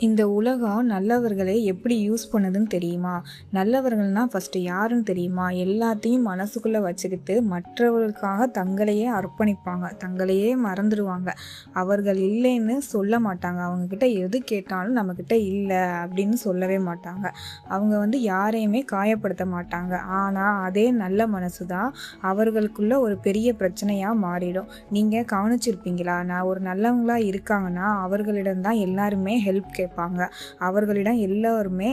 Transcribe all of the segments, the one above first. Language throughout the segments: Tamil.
இந்த உலகம் நல்லவர்களை எப்படி யூஸ் பண்ணுதுன்னு தெரியுமா? நல்லவர்கள்னா ஃபஸ்ட்டு யாருன்னு தெரியுமா? எல்லாத்தையும் மனசுக்குள்ளே வச்சுக்கிட்டு மற்றவர்களுக்காக தங்களையே அர்ப்பணிப்பாங்க, தங்களையே மறந்துடுவாங்க. அவர்கள் இல்லைன்னு சொல்ல மாட்டாங்க. அவங்கக்கிட்ட எது கேட்டாலும் நம்மக்கிட்ட இல்லை அப்படின்னு சொல்லவே மாட்டாங்க. அவங்க யாரையுமே காயப்படுத்த மாட்டாங்க. ஆனால் அதே நல்ல மனசு தான் அவர்களுக்குள்ள ஒரு பெரிய பிரச்சனையாக மாறிடும். நீங்கள் கவனிச்சிருப்பீங்களா? நான் ஒரு நல்லவங்களா இருக்காங்கன்னா அவர்களிடம்தான் எல்லாருமே ஹெல்ப் கேட்பாங்க. அவர்களிடம் எல்லோருமே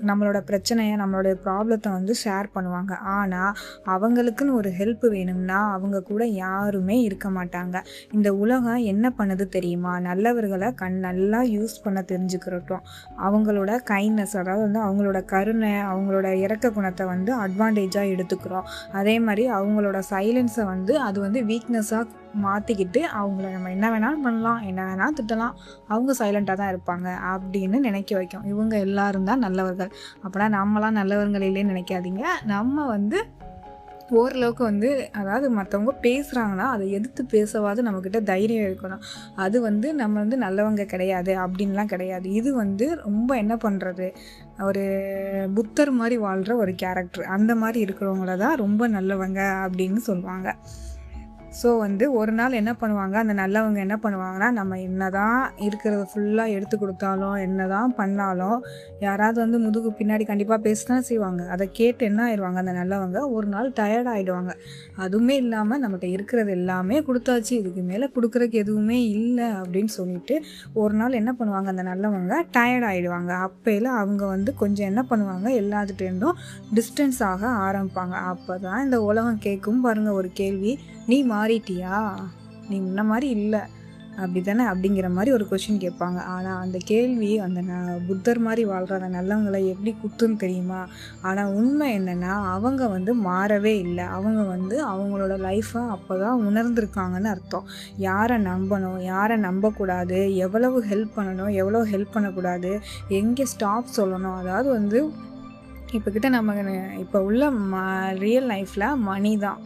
நம்மளோட பிரச்சனையை, நம்மளோட ப்ராப்ளத்தை ஷேர் பண்ணுவாங்க. ஆனால் அவங்களுக்குன்னு ஒரு ஹெல்ப் வேணும்னா அவங்க கூட யாருமே இருக்க மாட்டாங்க. இந்த உலகம் என்ன பண்ணுது தெரியுமா? நல்லவர்களை நல்லா யூஸ் பண்ண தெரிஞ்சுக்கிறட்டும். அவங்களோட கைண்ட்னஸ், அதாவது அவங்களோட கருணை, அவங்களோட இரக்க குணத்தை அட்வான்டேஜாக எடுத்துக்கிறோம். அதே மாதிரி அவங்களோட சைலன்ஸை அது வீக்னஸாக மாற்றிக்கிட்டு அவங்கள நம்ம என்ன வேணாலும் பண்ணலாம், என்ன வேணாலும் திட்டலாம், அவங்க சைலண்ட்டாக தான் இருப்பாங்க அப்படின்னு நினைக்க வைக்கும். இவங்க எல்லாரும் தான் நல்லவர்கள். அப்படின்னா நம்மளாம் நல்லவர்கள் இல்லைன்னு நினைக்காதீங்க. நம்ம ஓரளவுக்கு அதாவது மற்றவங்க பேசுகிறாங்கன்னா அதை எதிர்த்து பேசவாது நம்மக்கிட்ட தைரியம் இருக்கணும். அது நம்ம நல்லவங்க கிடையாது அப்படின்லாம் கிடையாது. இது ரொம்ப என்ன பண்ணுறது, ஒரு புத்தர் மாதிரி வாழ்கிற ஒரு கேரக்டர். அந்த மாதிரி இருக்கிறவங்கள தான் ரொம்ப நல்லவங்க அப்படின்னு சொல்லுவாங்க. ஸோ ஒரு நாள் என்ன பண்ணுவாங்க, அந்த நல்லவங்க என்ன பண்ணுவாங்கன்னா, நம்ம என்ன தான் இருக்கிறத ஃபுல்லாக எடுத்து கொடுத்தாலும், என்ன தான் பண்ணாலும், யாராவது முதுகு பின்னாடி கண்டிப்பாக பேச தான் செய்வாங்க. அதை கேட்டு என்ன ஆயிடுவாங்க, அந்த நல்லவங்க ஒரு நாள் டயர்ட் ஆகிடுவாங்க. அதுவுமே இல்லாமல் நம்மகிட்ட இருக்கிறது எல்லாமே கொடுத்தாச்சு, இதுக்கு மேலே கொடுக்குறதுக்கு எதுவுமே இல்லை அப்படின்னு சொல்லிட்டு ஒரு நாள் என்ன பண்ணுவாங்க, அந்த நல்லவங்க டயர்ட் ஆகிடுவாங்க. அப்போயில் அவங்க கொஞ்சம் என்ன பண்ணுவாங்க, எல்லாத்துட்டேருந்தும் டிஸ்டன்ஸ் ஆக ஆரம்பிப்பாங்க. அப்போ தான் இந்த உலகம் கேட்கும் பாருங்கள் ஒரு கேள்வி, நீ மாறிட்டியா, நீ முன்ன மாதிரி இல்லை அப்படி தானே அப்படிங்கிற மாதிரி ஒரு கொஷின் கேட்பாங்க. ஆனால் அந்த கேள்வி அந்த புத்தர் மாதிரி வாழ்கிற அந்த நல்லவங்களை எப்படி குத்துன்னு தெரியுமா? ஆனால் உண்மை என்னென்னா அவங்க மாறவே இல்லை. அவங்க அவங்களோட லைஃப்பை அப்போ தான் உணர்ந்திருக்காங்கன்னு அர்த்தம். யாரை நம்பணும், யாரை நம்பக்கூடாது, எவ்வளவு ஹெல்ப் பண்ணணும், எவ்வளோ ஹெல்ப் பண்ணக்கூடாது, எங்கே ஸ்டாப் சொல்லணும். அதாவது இப்போ நம்ம இப்போ உள்ள ரியல் லைஃப்பில் மணி தான்.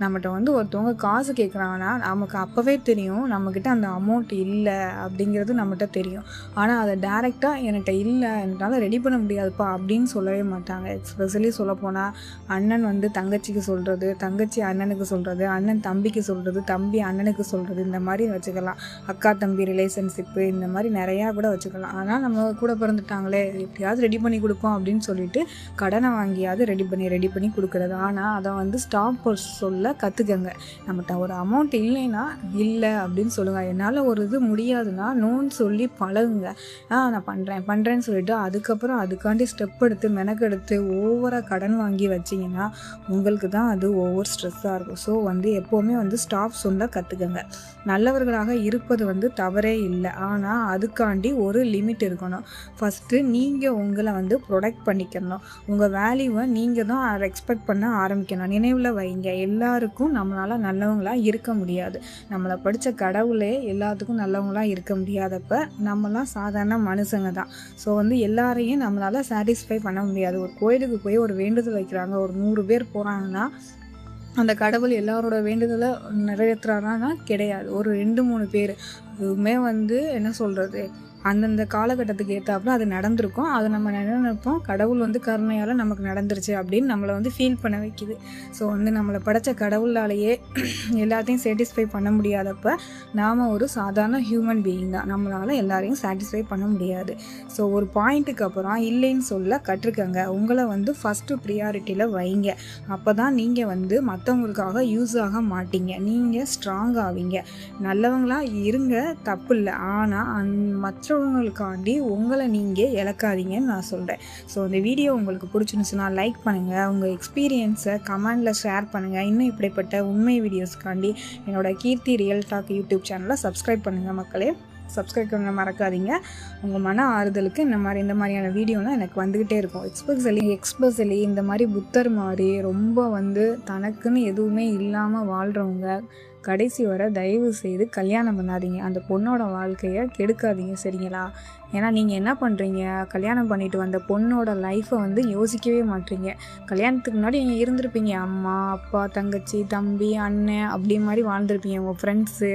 நம்மகிட்ட ஒருத்தவங்க காசு கேட்குறாங்கன்னா நமக்கு அப்போவே தெரியும் நம்மக்கிட்ட அந்த அமௌண்ட் இல்லை அப்படிங்கிறது நம்மகிட்ட தெரியும். ஆனால் அதை டைரெக்டாக என்கிட்ட இல்லை, என்னால் ரெடி பண்ண முடியாதுப்பா அப்படின்னு சொல்லவே மாட்டாங்க. எஸ்பெஷலி சொல்லப்போனால் அண்ணன் தங்கச்சிக்கு சொல்கிறது, தங்கச்சி அண்ணனுக்கு சொல்கிறது, அண்ணன் தம்பிக்கு சொல்கிறது, தம்பி அண்ணனுக்கு சொல்கிறது, இந்த மாதிரி வச்சுக்கலாம். அக்கா தம்பி ரிலேஷன்ஷிப்பு இந்த மாதிரி நிறையா கூட வச்சுக்கலாம். ஆனால் நம்ம கூட பிறந்துட்டாங்களே எப்படியாவது ரெடி பண்ணி கொடுப்போம் அப்படின்னு சொல்லிட்டு கடனை வாங்கியாவது ரெடி பண்ணி கொடுக்குறது. ஆனால் அதை ஸ்டாப் சொல்ல கற்றுக்கங்க. நம்மகிட்ட ஒரு அமௌண்ட் இல்லைன்னா இல்லை அப்படின்னு சொல்லுங்கள். என்னால் ஒரு இது முடியாதுன்னா நோன்னு சொல்லி பழகுங்க. நான் பண்ணுறேன்னு சொல்லிட்டு அதுக்கப்புறம் அதுக்காண்டி ஸ்டெப் எடுத்து மெனக்கெடுத்து ஓவராக கடன் வாங்கி வச்சிங்கன்னா உங்களுக்கு தான் அது ஓவர் ஸ்ட்ரெஸ்ஸாக இருக்கும். ஸோ எப்போவுமே ஸ்டாப் சொல்ல கற்றுக்கங்க. நல்லவர்களாக இருப்பது தவறே இல்லை. ஆனால் அதுக்காண்டி ஒரு லிமிட் இருக்கணும். ஃபஸ்ட்டு நீங்கள் உங்களை ப்ரொடெக்ட் பண்ணிக்கணும். உங்கள் வேல்யூவை நீங்கள் தான் ரெஸ்பெக்ட் பண்ண ஆரம்பிக்கணும். நினைவில் வைங்க, எல்லாருக்கும் நம்மளால் நல்லவங்களாக இருக்க முடியாது. நம்மளை படித்த கடவுளே எல்லாத்துக்கும் நல்லவங்களாக இருக்க முடியாதப்ப நம்மளாம் சாதாரண மனுஷங்க தான். ஸோ எல்லாரையும் நம்மளால் சாட்டிஸ்ஃபை பண்ண முடியாது. ஒரு கோயிலுக்கு போய் ஒரு வேண்டுதல் வைக்கிறாங்க, ஒரு 100 பேர் போகிறாங்கன்னா அந்த கடவுள் எல்லாரோட வேண்டுதலை நிறைவேற்றுறானா கிடையாது. ஒரு 2-3 பேர். அதுவுமே என்ன சொல்கிறது, அந்தந்த காலகட்டத்துக்கு ஏற்றாப்புல அது நடந்திருக்கும். அதை நம்ம நினைப்போம் கடவுள் கருணையால் நமக்கு நடந்துருச்சு அப்படின்னு நம்மளை ஃபீல் பண்ண வைக்கிது. ஸோ நம்மளை படைத்த கடவுளாலேயே எல்லாத்தையும் சாட்டிஸ்ஃபை பண்ண முடியாதப்ப நாம் ஒரு சாதாரண ஹியூமன் பீயிங் தான். நம்மளால் எல்லாரையும் சாட்டிஸ்ஃபை பண்ண முடியாது. ஸோ ஒரு பாயிண்ட்டுக்கு அப்புறம் இல்லைன்னு சொல்ல கற்றுக்கங்க. உங்களை ஃபஸ்ட்டு ப்ரியாரிட்டியில் வைங்க. அப்போ தான் நீங்கள் மற்றவங்களுக்காக யூஸ் ஆக மாட்டீங்க. நீங்கள் ஸ்ட்ராங் ஆவீங்க. நல்லவங்களாக இருங்க, தப்பு இல்லை. ஆனால் மற்றவங்களுக்காண்டி உங்களை நீங்கள் இழக்காதீங்கன்னு நான் சொல்கிறேன். ஸோ இந்த வீடியோ உங்களுக்கு பிடிச்சிருந்துச்சுன்னா லைக் பண்ணுங்கள். உங்கள் எக்ஸ்பீரியன்ஸை கமெண்டில் ஷேர் பண்ணுங்கள். இன்னும் இப்படிப்பட்ட உண்மை வீடியோஸ்க்காண்டி என்னோடய கீர்த்தி ரியல் டாக் யூடியூப் சேனலை சப்ஸ்கிரைப் பண்ணுங்கள் மக்களே. சப்ஸ்கிரைப் பண்ண மறக்காதீங்க. உங்கள் மன ஆறுதலுக்கு இந்த மாதிரியான வீடியோலாம் எனக்கு வந்துக்கிட்டே இருக்கும். எக்ஸ்பெஷலி இந்த மாதிரி புத்தர் மாதிரி ரொம்ப தனக்குன்னு எதுவுமே இல்லாமல் வாழ்கிறவங்க கடைசி வரை தயவு செய்து கல்யாணம் பண்ணாதீங்க. அந்த பொண்ணோட வாழ்க்கையை கெடுக்காதீங்க, சரிங்களா? ஏன்னா நீங்கள் என்ன பண்ணுறீங்க, கல்யாணம் பண்ணிட்டு வந்த பொண்ணோட லைஃப்பை வந்து யோசிக்கவே மாட்டீங்க. கல்யாணத்துக்கு முன்னாடி நீங்கள் இருந்திருப்பீங்க, அம்மா அப்பா தங்கச்சி தம்பி அண்ணன் அப்படி மாதிரி வாழ்ந்துருப்பீங்க, உங்கள் ஃப்ரெண்ட்ஸு.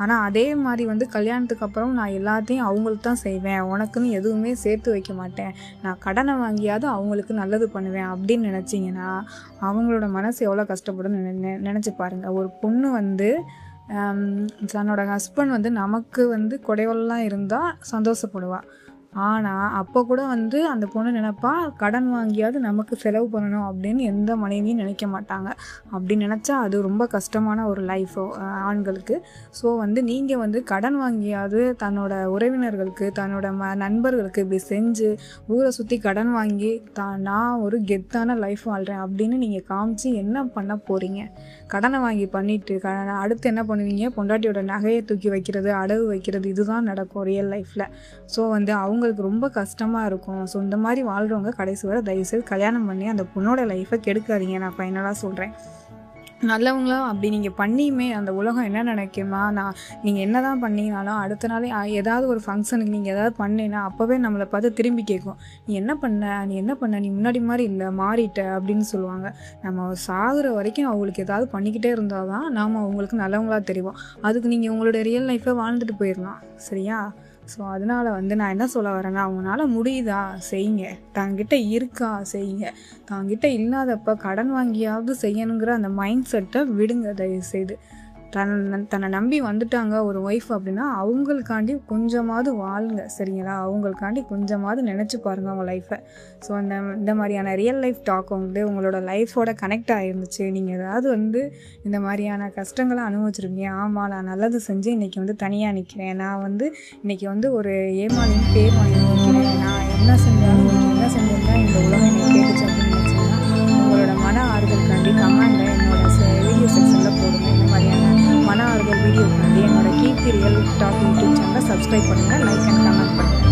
ஆனால் அதே மாதிரி வந்து கல்யாணத்துக்கு அப்புறம் நான் எல்லாத்தையும் அவங்களுக்கு தான் செய்வேன், உனக்குன்னு எதுவுமே சேர்த்து வைக்க மாட்டேன், நான் கடனை வாங்கியாவது அவங்களுக்கு நல்லது பண்ணுவேன் அப்படின்னு நினச்சிங்கன்னா அவங்களோட மனசு எவ்வளோ கஷ்டப்படுன்னு நினச்சி பாருங்கள். ஒரு பொண்ணு வந்து தன்னோட ஹஸ்பண்ட் வந்து நமக்கு வந்து குடைவெல்லாம் இருந்தால் சந்தோஷப்படுவாள். ஆனால் அப்போ கூட வந்து அந்த பொண்ணு நினைப்பா, கடன் வாங்கியாவது நமக்கு செலவு பண்ணணும் அப்படின்னு எந்த மனைவியும் நினைக்க மாட்டாங்க. அப்படி நினச்சா அது ரொம்ப கஷ்டமான ஒரு லைஃப் ஆண்களுக்கு. ஸோ வந்து நீங்கள் வந்து கடன் வாங்கியாவது தன்னோட உறவினர்களுக்கு தன்னோட நண்பர்களுக்கு இப்படி செஞ்சு ஊரை சுற்றி கடன் வாங்கி நான் ஒரு கெத்தான லைஃப் வாழ்கிறேன் அப்படின்னு நீங்கள் காமிச்சு என்ன பண்ண போகிறீங்க? கடனை வாங்கி பண்ணிவிட்டு அடுத்து என்ன பண்ணுவீங்க? பொண்டாட்டியோட நகையை தூக்கி வைக்கிறது, அடகு வைக்கிறது, இதுதான் நடக்கும் ரியல் லைஃப்பில். ஸோ வந்து அவங்களுக்கு ரொம்ப கஷ்டமாக இருக்கும். ஸோ இந்த மாதிரி வாழ்கிறவங்க கடைசி வரை தயவுசெய்து கல்யாணம் பண்ணி அந்த பொண்ணோட லைஃப்பை கெடுக்காதீங்க. நான் ஃபைனலாக சொல்கிறேன். நல்லவங்களா அப்படி நீங்கள் பண்ணியுமே அந்த உலகம் என்ன நினைக்குமா, நீங்கள் என்ன தான் பண்ணினாலும் அடுத்த நாளே ஏதாவது ஒரு ஃபங்க்ஷனுக்கு நீங்கள் ஏதாவது பண்ணினா அப்போவே நம்மளை பார்த்து திரும்பி கேட்கும், நீ என்ன பண்ண, நீ முன்னாடி மாதிரி இல்லை, மாறிட்ட அப்படின்னு சொல்லுவாங்க. நம்ம சாகுற வரைக்கும் அவங்களுக்கு ஏதாவது பண்ணிக்கிட்டே இருந்தால் தான் நாம் அவங்களுக்கு நல்லவங்களா தெரியும். அதுக்கு நீங்கள் உங்களோட ரியல் லைஃப்பை வாழ்ந்துட்டு போயிடலாம். சரியா? ஸோ அதனால் வந்து நான் என்ன சொல்ல வரேன்னா, அவங்களால முடியுதா செய்யுங்க, தாங்கிட்ட இருக்கா செய்யுங்க, தாங்கிட்ட இல்லாதப்ப கடன் வாங்கியாவது செய்யணுங்கிற அந்த மைண்ட் செட்டை விடுங்க தயவுசெய்து. தன்னை நம்பி வந்துட்டாங்க ஒரு ஒய்ஃப் அப்படின்னா அவங்களுக்காண்டி கொஞ்சமாவது வாழுங்க. சரிங்களா? அவங்களுக்காண்டி கொஞ்சமாவது நினச்சி பாருங்கள் அவங்க லைஃப்பை. ஸோ இந்த மாதிரியான ரியல் லைஃப் டாக் வந்து உங்களோட லைஃபோட கனெக்ட் ஆகிருந்துச்சு, நீங்கள் ஏதாவது வந்து இந்த மாதிரியான கஷ்டங்களை அனுபவிச்சிருக்கீங்க, ஆமாம் நான் நல்லது செஞ்சு இன்றைக்கி வந்து தனியாக நிற்கிறேன், நான் வந்து இன்றைக்கி வந்து ஒரு ஏமாளின்னு பேர் வாங்கி நிற்கிறேன், நான் என்ன செஞ்சாலும் என்ன செஞ்சிருந்தா இந்த உலகம் என்னை கேட்டுச்சு அப்படின்னு நினச்சிங்கன்னா உங்களோட மன ஆறுதலுக்காண்டி கமெண்ட்டை என்னோட வீடியோ செக்ஷனில் போடுங்க. இந்த மாதிரியான மன ஆறுதல் வீடியோக்காண்டி என்னோட கீர்த்தி ரியல் டாக் யூடியூப் சேனலை சப்ஸ்கிரைப் பண்ணுங்கள், லைக் அண்ட் கமெண்ட் பண்ணுங்கள்.